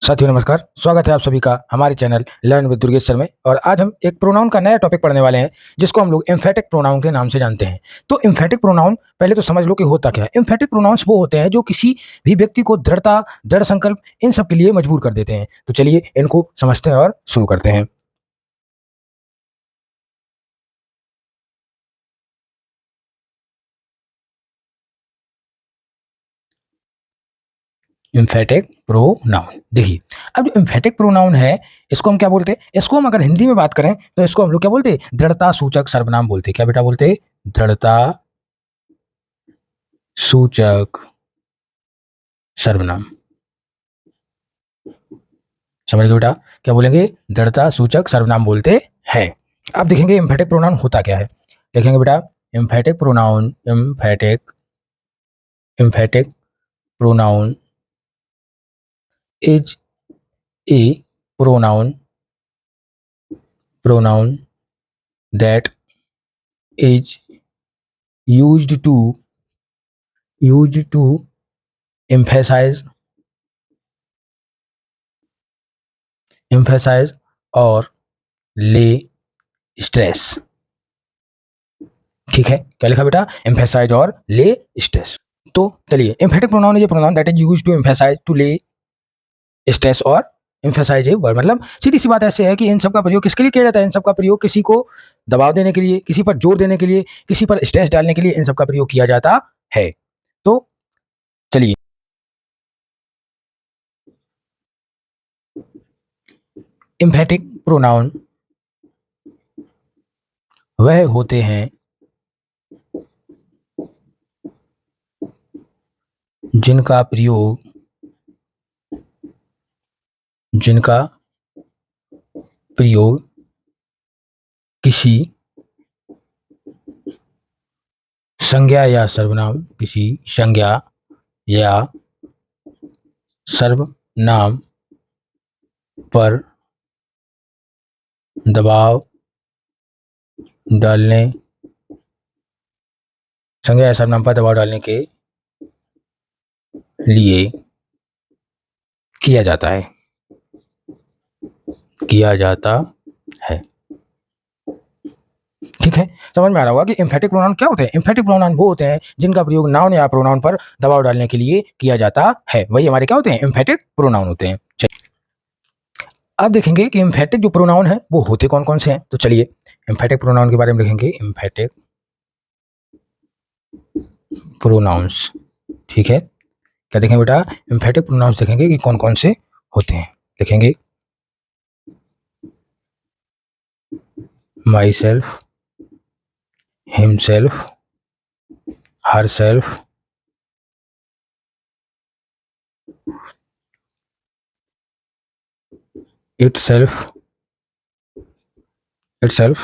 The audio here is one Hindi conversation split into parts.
साथियों नमस्कार, स्वागत है आप सभी का हमारे channel learn with Durgesh sir में। और आज हम एक प्रोनाउन का नया टॉपिक पढ़ने वाले हैं जिसको हम लोग एम्फेटिक प्रोनाउन के नाम से जानते हैं। तो एम्फेटिक प्रोनाउन पहले तो समझ लो कि होता क्या है। एम्फेटिक प्रोनाउंस वो होते हैं जो किसी भी व्यक्ति को दृढ़ता, दृढ़ संकल्प इन सब के लिए मजबूर कर देते हैं। तो चलिए इनको समझते हैं और शुरू करते हैं। एम्फेटिक प्रोनाउन देखिए, अब जो एम्फेटिक प्रोनाउन है इसको हम क्या बोलते हैं? इसको हम अगर हिंदी में बात करें तो इसको हम लोग क्या बोलते हैं? दृढ़ता सूचक सर्वनाम बोलते हैं। क्या बेटा बोलते हैं? दृढ़ता सूचक सर्वनाम। समझ गए बेटा? क्या बोलेंगे? दृढ़ता सूचक सर्वनाम बोलते हैं। अब देखेंगे एम्फेटिक प्रोनाउन होता क्या है। देखेंगे बेटा, emphatic pronoun emphatic pronoun is a pronoun that is used to emphasize और ले स्ट्रेस। ठीक है, क्या लिखा बेटा? एम्फेसाइज और ले स्ट्रेस। तो चलिए, emphatic pronoun is a pronoun that is used to emphasise, to lay stress और एम्फेसाइज ए वर्ड। मतलब सीधी सी बात ऐसे है कि इन सब का प्रयोग किसके लिए किया जाता है? इन सब का प्रयोग किसी को दबाव देने के लिए, किसी पर जोर देने के लिए, किसी पर स्ट्रेस डालने के लिए इन सब का प्रयोग किया जाता है। तो चलिए, एम्फेटिक प्रोनाउन वह होते हैं जिनका प्रयोग किसी संज्ञा या सर्वनाम पर दबाव डालने के लिए किया जाता है। ठीक है, समझ में आ रहा होगा कि एम्फेटिक प्रोनाउन क्या होते हैं। एम्फेटिक प्रोनाउन वो होते हैं जिनका प्रयोग नाउन या प्रोनाउन पर दबाव डालने के लिए किया जाता है। वही हमारे क्या होते हैं? एम्फेटिक प्रोनाउन होते हैं। चलिए, अब देखेंगे कि एम्फेटिक जो प्रोनाउन है वो होते कौन कौन से हैं। तो चलिए, एम्फेटिक प्रोनाउन के बारे में देखेंगे। एम्फेटिक प्रोनाउंस, ठीक है, क्या देखेंगे बेटा? एम्फेटिक प्रोनाउंस देखेंगे कि कौन कौन से होते हैं। देखेंगे my self, himself, herself, itself, ourselves,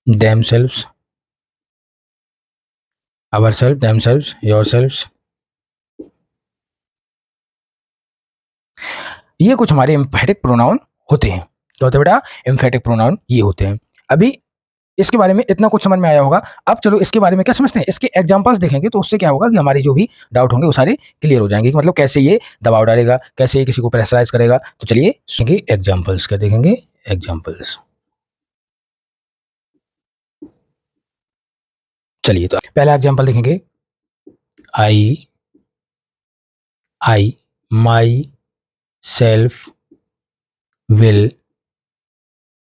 themselves, yourselves। ये कुछ हमारे एम्फेटिक प्रोनाउन होते हैं। तो होते बेटा, एम्फेटिक प्रोनाउन ये होते हैं। अभी इसके बारे में इतना कुछ समझ में आया होगा। अब चलो इसके बारे में क्या समझते हैं, इसके एग्जांपल्स देखेंगे तो उससे क्या होगा कि हमारी जो भी डाउट होंगे वो सारे क्लियर हो जाएंगे कि मतलब कैसे ये दबाव डालेगा, कैसे ये किसी को प्रेशराइज करेगा। तो चलिए सुनिए एग्जांपल्स, क्या देखेंगे? एग्जांपल्स। चलिए, तो पहला एग्जांपल देखेंगे। आई माई सेल्फ विल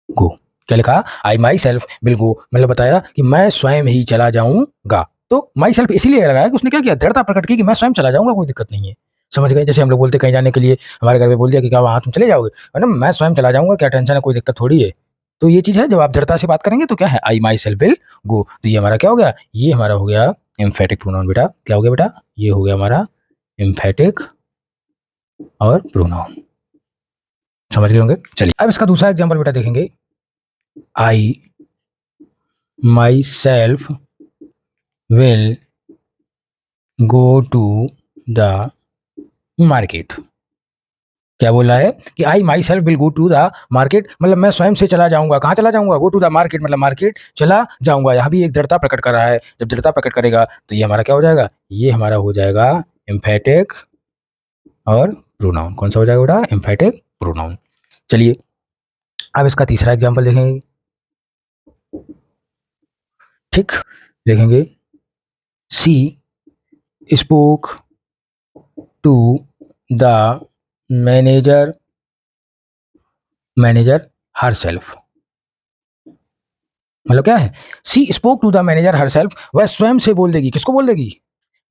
गो। क्या लिखा? आई माई सेल्फ विल गो, मतलब बताया कि मैं स्वयं ही चला जाऊंगा। तो माई सेल्फ इसीलिए लगाया कि उसने क्या किया? दृढ़ता प्रकट की कि मैं स्वयं चला जाऊंगा, कोई दिक्कत नहीं है। समझ गए? जैसे हम लोग बोलते कहीं जाने के लिए, हमारे घर में बोल दिया कि क्या वहाँ तुम चले जाओगे, मतलब मैं स्वयं चला जाऊंगा, क्या टेंशन है, कोई दिक्कत थोड़ी है। तो ये चीज़ है, जब आप दृढ़ता से बात करेंगे तो क्या है? आई माई सेल्फ विल गो। तो ये हमारा क्या हो गया? ये हमारा हो गया एम्फेटिक प्रोनाउन। बेटा क्या हो गया बेटा? ये हो गया हमारा एम्फेटिक और प्रोनाउन। समझ गए होंगे? चलिए, अब इसका दूसरा एग्जाम्पल बेटा देखेंगे। I myself will go to the market। क्या बोल रहा है कि I myself will go to the market, मतलब मैं स्वयं से चला जाऊंगा। कहाँ चला जाऊंगा? गो टू द मार्केट, मतलब मार्केट चला जाऊंगा। यहाँ भी एक दृढ़ता प्रकट कर रहा है। जब दृढ़ता प्रकट करेगा तो ये हमारा क्या हो जाएगा? ये हमारा हो जाएगा एम्फेटिक और प्रोनाउन। कौन सा हो जाएगा बेटा? Emphatic pronoun. चलिए अब इसका तीसरा एग्जाम्पल देखेंगे। ठीक, देखेंगे she spoke to the manager herself. मतलब क्या है? She spoke to the manager herself, वह स्वयं से बोल देगी। किसको बोल देगी?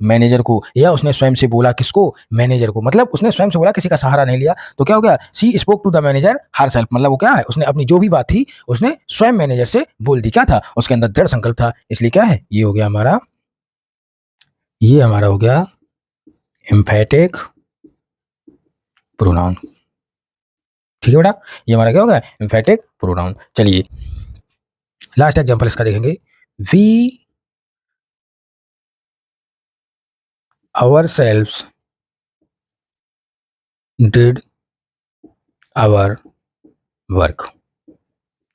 मैनेजर को। या उसने स्वयं से बोला किसको? मैनेजर को। मतलब उसने स्वयं से बोला, किसी का सहारा नहीं लिया। तो क्या हो गया? She spoke to the manager herself, मतलब वो क्या है? उसने अपनी जो भी बात थी उसने स्वयं मैनेजर से बोल दी। क्या था उसके अंदर? दृढ़ संकल्प था। इसलिए क्या है? ये हो गया हमारा, ये हमारा हो गया एम्फेटिक प्रोनाउन। ठीक है बेटा, ये हमारा क्या होगा? Emphatic pronoun. चलिए लास्ट एग्जांपल इसका देखेंगे। We ourselves did our work।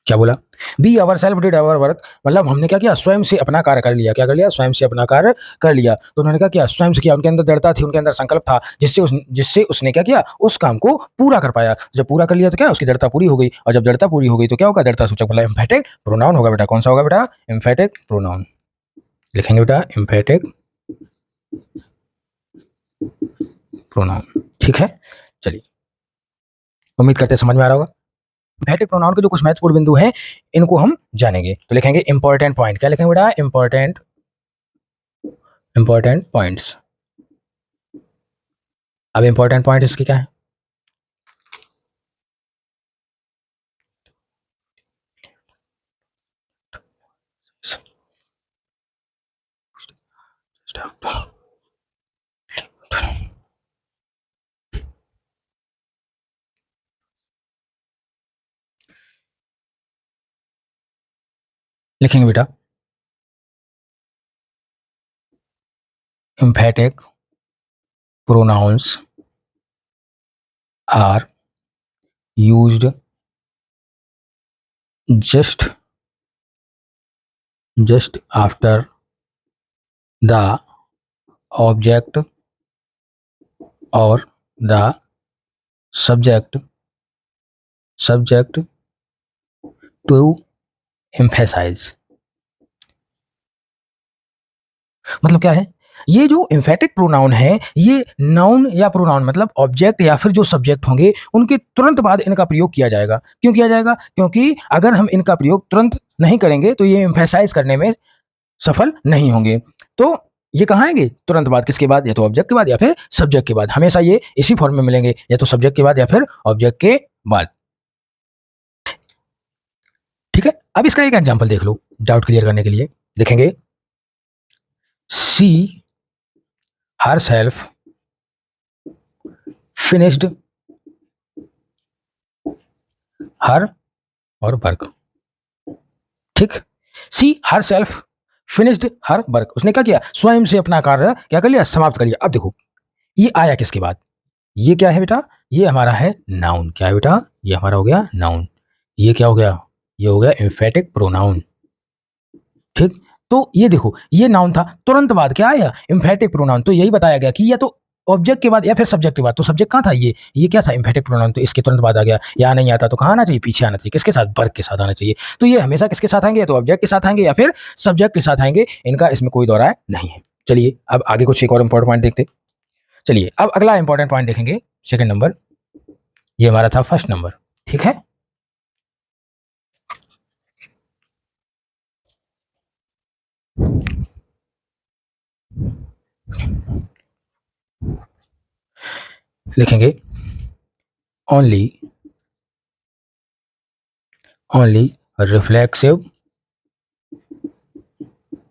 क्या बोला? We ourselves did our work, मतलब हमने क्या किया? स्वयं से अपना कार्य कर लिया। क्या कर लिया? स्वयं से अपना कार्य कर लिया। तो उन्होंने क्या किया? स्वयं से किया। उनके अंदर दृढ़ता थी, उनके अंदर संकल्प था, जिससे उसने क्या किया? उस काम को पूरा कर पाया। जब पूरा कर लिया तो क्या? उसकी दृढ़ता पूरी हो गई। और जब दृढ़ता पूरी हो गई तो क्या होगा? दृढ़ता सूचक मतलब एम्फेटिक प्रोनाउन होगा बेटा। कौन सा होगा बेटा? Emphatic pronoun. लिखेंगे बेटा एम्फेटिक प्रोनाउन। ठीक है, चलिए उम्मीद करते हैं समझ में आ रहा होगा। एम्फेटिक प्रोनाउन के जो कुछ महत्वपूर्ण बिंदु हैं इनको हम जानेंगे। तो लिखेंगे इंपॉर्टेंट पॉइंट। क्या लिखेंगे बेटा? Important points. अब इंपॉर्टेंट पॉइंट इसके क्या है? लिखेंगे बेटा emphatic pronouns are used just after the object or the subject to emphasize। मतलब क्या है? ये जो एम्फेटिक प्रोनाउन है ये नाउन या प्रोनाउन मतलब ऑब्जेक्ट या फिर जो सब्जेक्ट होंगे उनके तुरंत बाद इनका प्रयोग किया जाएगा। क्यों किया जाएगा? क्योंकि अगर हम इनका प्रयोग तुरंत नहीं करेंगे तो ये एम्फेसाइज करने में सफल नहीं होंगे। तो ये कहाँ आएंगे? तुरंत बाद। किसके बाद? या तो ऑब्जेक्ट के बाद या फिर सब्जेक्ट के बाद। हमेशा ये इसी फॉर्म में मिलेंगे, या तो सब्जेक्ट के बाद या फिर ऑब्जेक्ट के बाद। ठीक है, अब इसका एक एग्जाम्पल देख लो डाउट क्लियर करने के लिए। देखेंगे सी हर सेल्फ फिनिश्ड हर और वर्क। ठीक, she herself finished her work, उसने क्या किया? स्वयं से अपना कार्य क्या कर लिया? समाप्त कर लिया। अब देखो ये आया किसके बाद? ये क्या है बेटा? ये हमारा है नाउन। क्या है बेटा? ये हमारा हो गया नाउन। ये क्या हो गया? ये हो गया एम्फेटिक प्रोनाउन। ठीक, तो ये देखो ये नाउन था, तुरंत बाद क्या आया? Emphatic pronoun. तो यही बताया गया कि या तो ऑब्जेक्ट के बाद या फिर सब्जेक्ट के बाद। तो सब्जेक्ट कहाँ था? ये क्या था? Emphatic pronoun. तो इसके तुरंत बाद आ गया। या नहीं आता तो कहाँ आना चाहिए? पीछे आना चाहिए। किसके साथ? वर्ग के साथ आना चाहिए। तो ये हमेशा किसके साथ आएंगे? या तो ऑब्जेक्ट के साथ आएंगे या फिर सब्जेक्ट के साथ आएंगे। इनका इसमें कोई दौरा नहीं है। चलिए अब आगे कुछ एक और इंपॉर्टेंट पॉइंट देखते। चलिए अब अगला इंपॉर्टेंट पॉइंट देखेंगे, सेकंड नंबर। ये हमारा था फर्स्ट नंबर। ठीक है, लिखेंगे only reflexive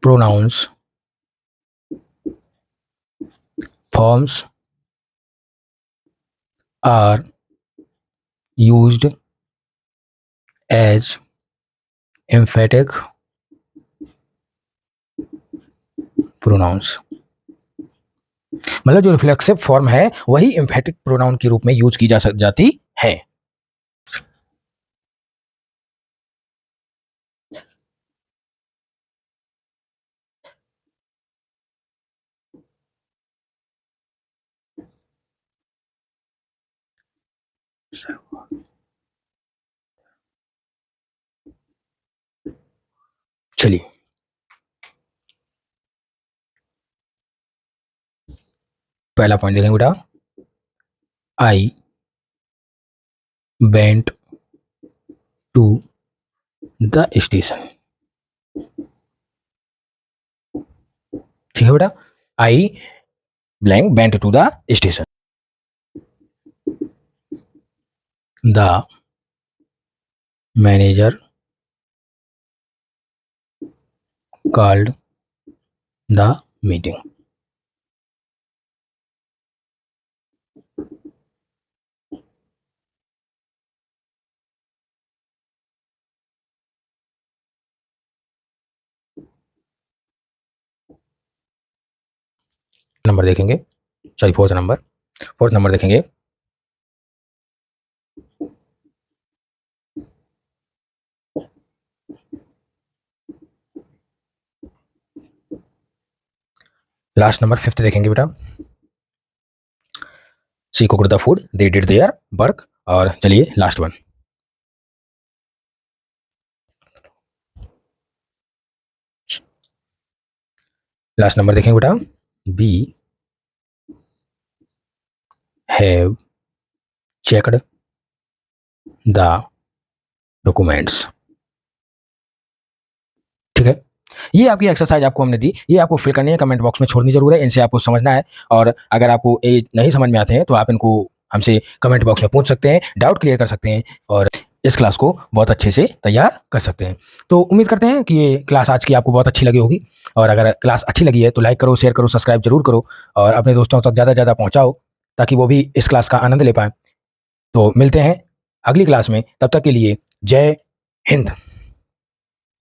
pronouns forms are used as emphatic pronouns. मतलब जो रिफ्लेक्सिव फॉर्म है वही एम्फेटिक प्रोनाउन के रूप में यूज की जाती है। चलिए पहला पॉइंट देखेंगे बेटा, I went to the station. ठीक है बेटा, I blank went to the station. The manager called the meeting. Number देखेंगे, सॉरी फोर्थ नंबर देखेंगे, लास्ट नंबर फिफ्थ देखेंगे बेटा, she cooked the food they did their work. और चलिए लास्ट वन, लास्ट नंबर देखेंगे बेटा, we have checked the documents. ठीक है, ये आपकी एक्सरसाइज आपको हमने दी, ये आपको फिल करनी है, कमेंट बॉक्स में छोड़नी जरूर है, इनसे आपको समझना है। और अगर आपको ये नहीं समझ में आते हैं तो आप इनको हमसे कमेंट बॉक्स में पूछ सकते हैं, डाउट क्लियर कर सकते हैं और इस क्लास को बहुत अच्छे से तैयार कर सकते हैं। तो उम्मीद करते हैं कि ये क्लास आज की आपको बहुत अच्छी लगी होगी, और अगर क्लास अच्छी लगी है तो लाइक करो, शेयर करो, सब्सक्राइब जरूर करो और अपने दोस्तों तक ज़्यादा से ज़्यादा पहुँचाओ ताकि वो भी इस क्लास का आनंद ले पाएँ। तो मिलते हैं अगली क्लास में, तब तक के लिए जय हिंद।